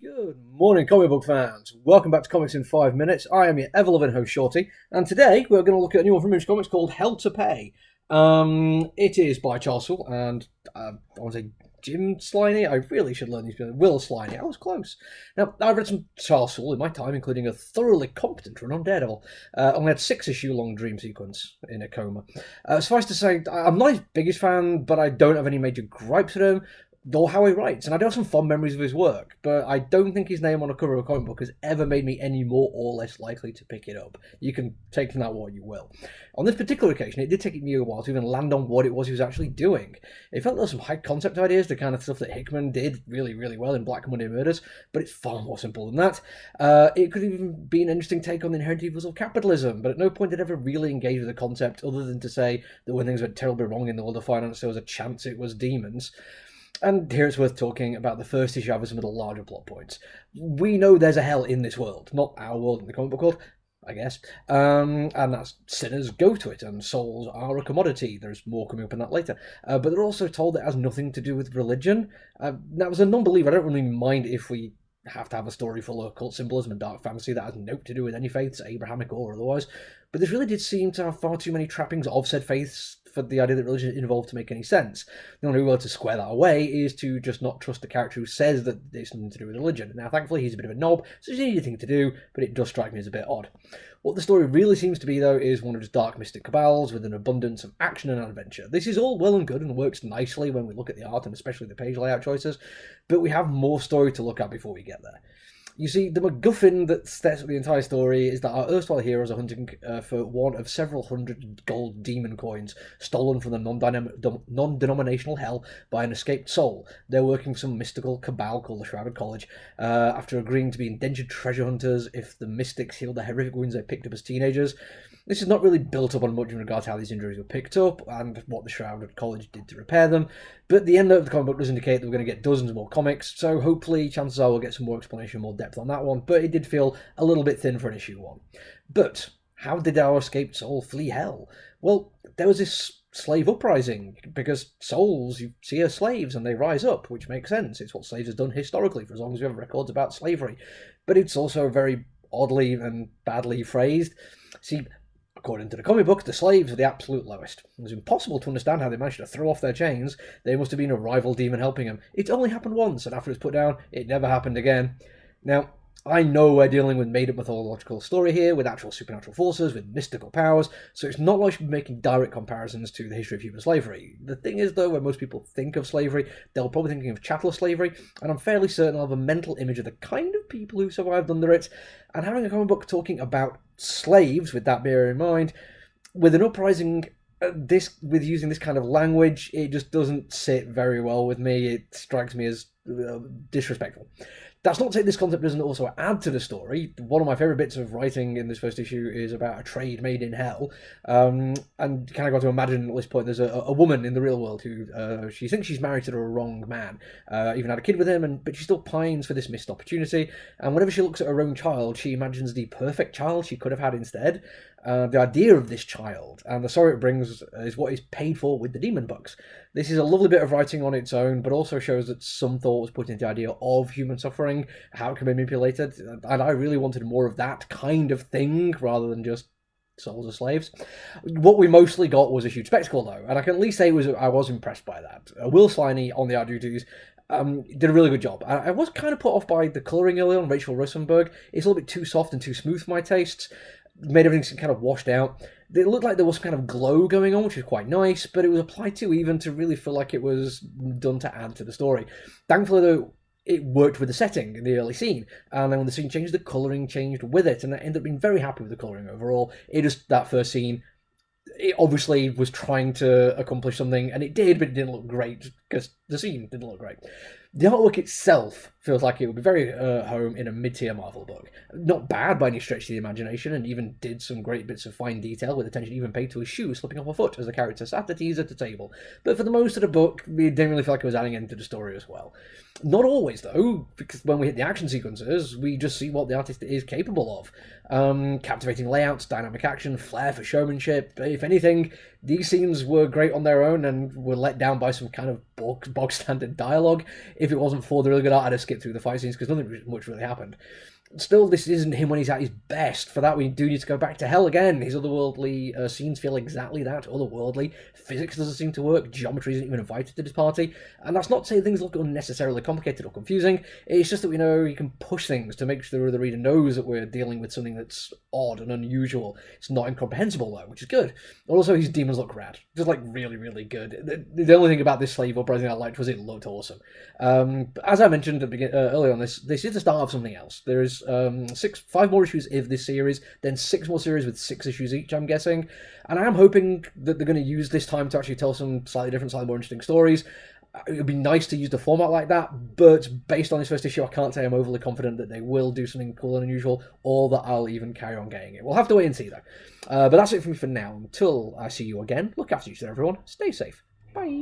Good morning, comic book fans. Welcome back to Comics in 5 Minutes. I am your ever-loving host, Shorty, and today we're going to look at a new one from Image Comics called Hell to Pay. It is by Charles Soule and, I want to say Jim Sliney. I really should learn these people. Will Sliney. I was close. Now, I've read some Charles Soule in my time, including a thoroughly competent run on Daredevil. Only had 6-issue long dream sequence in a coma. Suffice to say, I'm not his biggest fan, but I don't have any major gripes with him or how he writes, and I do have some fond memories of his work, but I don't think his name on a cover of a comic book has ever made me any more or less likely to pick it up. You can take from that what you will. On this particular occasion, it did take me a while to even land on what it was he was actually doing. It felt like there were some high concept ideas, the kind of stuff that Hickman did really, really well in Black Monday Murders, but it's far more simple than that. It could even be an interesting take on the inherent evils of capitalism, but at no point did it ever really engage with the concept other than to say that when things went terribly wrong in the world of finance, there was a chance it was demons. And here it's worth talking about the first issue of some of the larger plot points. We know there's a hell in this world, not our world in the comic book world, I guess, and that's sinners go to it, and souls are a commodity. There's more coming up on that later. But they're also told it has nothing to do with religion. Now, as a non-believer, I don't really mind if we have to have a story full of occult symbolism and dark fantasy that has no to do with any faiths, Abrahamic or otherwise. But this really did seem to have far too many trappings of said faiths for the idea that religion is involved to make any sense. The only way to square that away is to just not trust the character who says that it's nothing to do with religion. Now, thankfully, he's a bit of a knob, so it's an easy thing to do, but it does strike me as a bit odd. What the story really seems to be, though, is one of just dark mystic cabals with an abundance of action and adventure. This is all well and good and works nicely when we look at the art and especially the page layout choices, but we have more story to look at before we get there. You see, the MacGuffin that sets up the entire story is that our erstwhile heroes are hunting for one of several hundred gold demon coins stolen from the non-denominational hell by an escaped soul. They're working for some mystical cabal called the Shrouded College, after agreeing to be indentured treasure hunters if the mystics heal the horrific wounds they picked up as teenagers. This is not really built up on much in regards to how these injuries were picked up and what the Shrouded College did to repair them, but the end of the comic book does indicate that we're going to get dozens more comics, so hopefully chances are we'll get some more explanation, more depth on that one, but it did feel a little bit thin for an issue 1. But how did our escaped soul flee hell? Well, there was this slave uprising, because souls, you see, are slaves and they rise up, which makes sense. It's what slaves have done historically for as long as we have records about slavery. But it's also very oddly and badly phrased. See, according to the comic book, the slaves are the absolute lowest. It was impossible to understand how they managed to throw off their chains. There must have been a rival demon helping them. It only happened once, and after it was put down, it never happened again. Now, I know we're dealing with made-up mythological story here, with actual supernatural forces, with mystical powers, so it's not like we should be making direct comparisons to the history of human slavery. The thing is, though, when most people think of slavery, they'll probably thinking of chattel slavery, and I'm fairly certain I'll have a mental image of the kind of people who survived under it, and having a comic book talking about slaves, with that bear in mind, with an uprising with using this kind of language, it just doesn't sit very well with me. It strikes me as disrespectful. That's not to say this concept doesn't also add to the story. One of my favourite bits of writing in this first issue is about a trade made in hell. And kind of got to imagine at this point there's a woman in the real world who she thinks she's married to the wrong man, even had a kid with him, but she still pines for this missed opportunity. And whenever she looks at her own child, she imagines the perfect child she could have had instead. The idea of this child and the sorrow it brings is what is paid for with the demon bucks. This is a lovely bit of writing on its own, but also shows that some thought was put into the idea of human suffering, how it can be manipulated, and I really wanted more of that kind of thing rather than just souls are slaves. What we mostly got was a huge spectacle, though, and I can at least say I was impressed by that. Will Sliney on the art duties did a really good job. I was kind of put off by the colouring early on. Rachel Rosenberg, it's a little bit too soft and too smooth for my tastes. Made everything kind of washed out. It looked like there was kind of glow going on, which was quite nice, but it was applied to even to really feel like it was done to add to the story. Thankfully, though, it worked with the setting in the early scene, and then when the scene changed, the colouring changed with it, and I ended up being very happy with the colouring overall. It just, that first scene, it obviously was trying to accomplish something, and it did, but it didn't look great, because the scene didn't look great. The artwork itself feels like it would be very home in a mid-tier Marvel book. Not bad by any stretch of the imagination, and even did some great bits of fine detail, with attention even paid to his shoe slipping off a foot as the character sat at ease at the table. But for the most of the book, we didn't really feel like it was adding into the story as well. Not always, though, because when we hit the action sequences, we just see what the artist is capable of. Captivating layouts, dynamic action, flair for showmanship. If anything, these scenes were great on their own and were let down by some kind of bog standard dialogue. If it wasn't for the really good art, I'd have skip through the fight scenes because nothing much really happened. Still, this isn't him when he's at his best. For that, we do need to go back to hell again. His otherworldly scenes feel exactly that, otherworldly. Physics doesn't seem to work. Geometry isn't even invited to this party. And that's not to say things look unnecessarily complicated or confusing. It's just that we know you can push things to make sure the reader knows that we're dealing with something that's odd and unusual. It's not incomprehensible, though, which is good. Also, his demons look rad. Just, like, really, really good. The only thing about this slave uprising I liked was it looked awesome. As I mentioned earlier on this is the start of something else. There is 5 more issues of this series, then 6 more series with 6 issues each, I'm guessing. And I am hoping that they're going to use this time to actually tell some slightly different, slightly more interesting stories. It would be nice to use the format like that, but based on this first issue, I can't say I'm overly confident that they will do something cool and unusual, or that I'll even carry on getting it. We'll have to wait and see, though. But that's it for me for now. Until I see you again, look after each other, everyone. Stay safe. Bye.